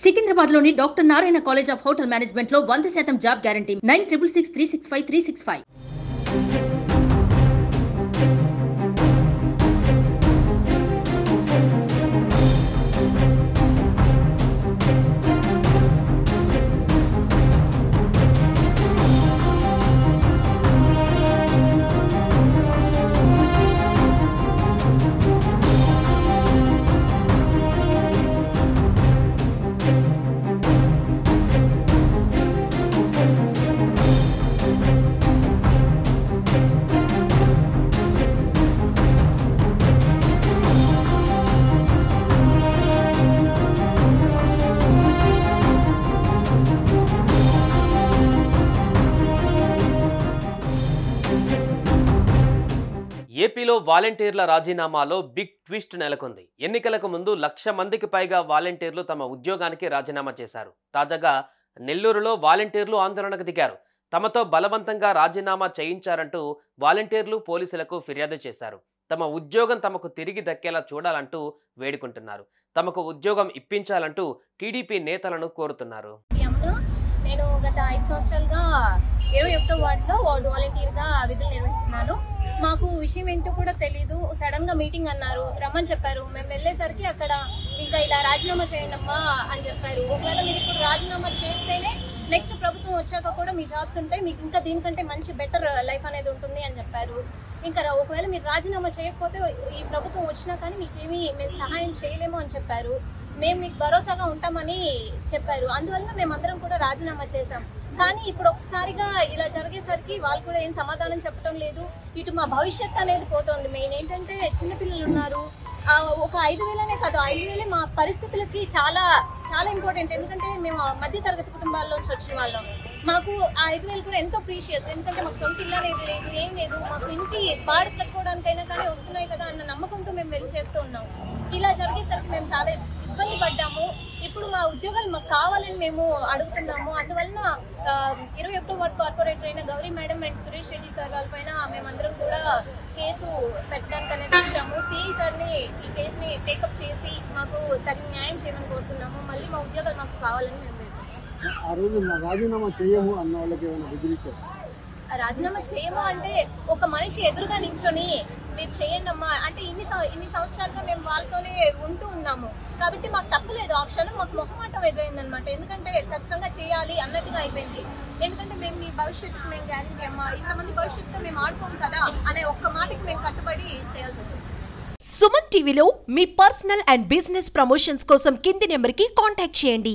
సికింద్రాబాద్లోని doctor Narayana college of hotel మేనేజ్మెంట్లో 100% job guarantee 966365 ఏపీలో వాలంటీర్ల రాజీనామాలో బిగ్ ట్విస్ట్ నెలకొంది. ఎన్నికలకు ముందు 1,00,000 మందికి పైగా వాలంటీర్లు తమ ఉద్యోగానికి రాజీనామా చేశారు. తాజాగా నెల్లూరులో వాలంటీర్లు ఆందోళనకు దిగారు. తమతో బలవంతంగా రాజీనామా చేయించారంటూ వాలంటీర్లు పోలీసులకు ఫిర్యాదు చేశారు. తమ ఉద్యోగం తమకు తిరిగి దక్కేలా చూడాలంటూ వేడుకుంటున్నారు. తమకు ఉద్యోగం ఇప్పించాలంటూ టీడీపీ నేతలను కోరుతున్నారు. నేను గత 5 సంవత్సరాలుగా 21వ వార్డులో వాలంటీర్గా విధులు నిర్వహిస్తున్నాను. మాకు విషయం ఏంటో కూడా తెలీదు. సడన్ గా మీటింగ్ అన్నారు, రమ్మని చెప్పారు. మేము వెళ్ళేసరికి అక్కడ ఇంకా ఇలా రాజీనామా చేయండి అమ్మా అని చెప్పారు. ఒకవేళ మీరు ఇప్పుడు రాజీనామా చేస్తేనే నెక్స్ట్ ప్రభుత్వం వచ్చాక కూడా మీ జాబ్స్ ఉంటాయి, మీకు ఇంకా దీనికంటే మంచి బెటర్ లైఫ్ అనేది ఉంటుంది అని చెప్పారు. ఇంకా ఒకవేళ మీరు రాజీనామా చేయకపోతే ఈ ప్రభుత్వం వచ్చినా కానీ మీకేమీ మేము సహాయం చేయలేము అని చెప్పారు. మేము మీకు భరోసాగా ఉంటామని చెప్పారు. అందువల్ల మేమందరం కూడా రాజీనామా చేశాం. కానీ ఇప్పుడు ఒక్కసారిగా ఇలా జరిగేసరికి వాళ్ళు కూడా ఏం సమాధానం చెప్పడం లేదు. ఇటు మా భవిష్యత్తు అనేది పోతుంది. మెయిన్ ఏంటంటే చిన్నపిల్లలు ఉన్నారు. ఒక 5,000 కాదు, 5,000 మా పరిస్థితులకి చాలా చాలా ఇంపార్టెంట్. ఎందుకంటే మేము మధ్య తరగతి కుటుంబాల్లోంచి వచ్చిన వాళ్ళం. మాకు ఆ 5,000 కూడా ఎంతో ప్రీషియస్. ఎందుకంటే మాకు సొంత ఇల్లు అనేది లేదు, ఏం లేదు. మాకు ఇంటి బాడు కట్టుకోవడానికైనా కానీ వస్తున్నాయి కదా అన్న నమ్మకంతో మేము వెళ్ళి చేస్తూ ఉన్నాం. ఇలా జరిగేసరికి మేము చాలా ఇబ్బంది పడ్డాము. ఇప్పుడు మా ఉద్యోగాలు మాకు కావాలని మేము అడుగుతున్నాము. అందువలన 21వ వార్డు కార్పొరేటర్ అయిన Gauri madam and Suresh Reddy sir వాళ్ళ పైన మేమందరం కూడా కేసు పెట్టడానికి అనేది వచ్చాము. సిఐ సార్ని ఈ కేసుని టేకప్ చేసి మాకు తగిన న్యాయం చేయమని కోరుతున్నాము. మళ్ళీ మా ఉద్యోగాలు మాకు కావాలని మేము రాజీనామా చేయము అన్న వాళ్ళకి ఏమైనా బెదిరించారు? రాజీనామా చేయము అంటే ఒక మనిషి ఎదురుగా నించొని మీరు చేయండి అమ్మా అంటే ఇన్ని సంవత్సరాలుగా మేము వాళ్ళతోనే ఉంటూ ఉన్నాము కాబట్టి మాకు తప్పలేదు. ఆ క్షణం మాకు మొహమాటం ఎదురైంది అనమాట. ఎందుకంటే ఖచ్చితంగా చేయాలి అన్నట్టుగా అయిపోయింది. ఎందుకంటే మేము మీ భవిష్యత్తుకు మేము గ్యారెంటీ అమ్మా, ఇంతమంది భవిష్యత్తుతో మేము ఆడుకోము కదా అనే ఒక్క మాటకి మేము కట్టుబడి చేయాల్సి వచ్చింది. సుమన్ టీవీలో మీ పర్సనల్ అండ్ బిజినెస్ ప్రమోషన్స్ కోసం కింది నెంబర్కి కాంటాక్ట్ చేయండి.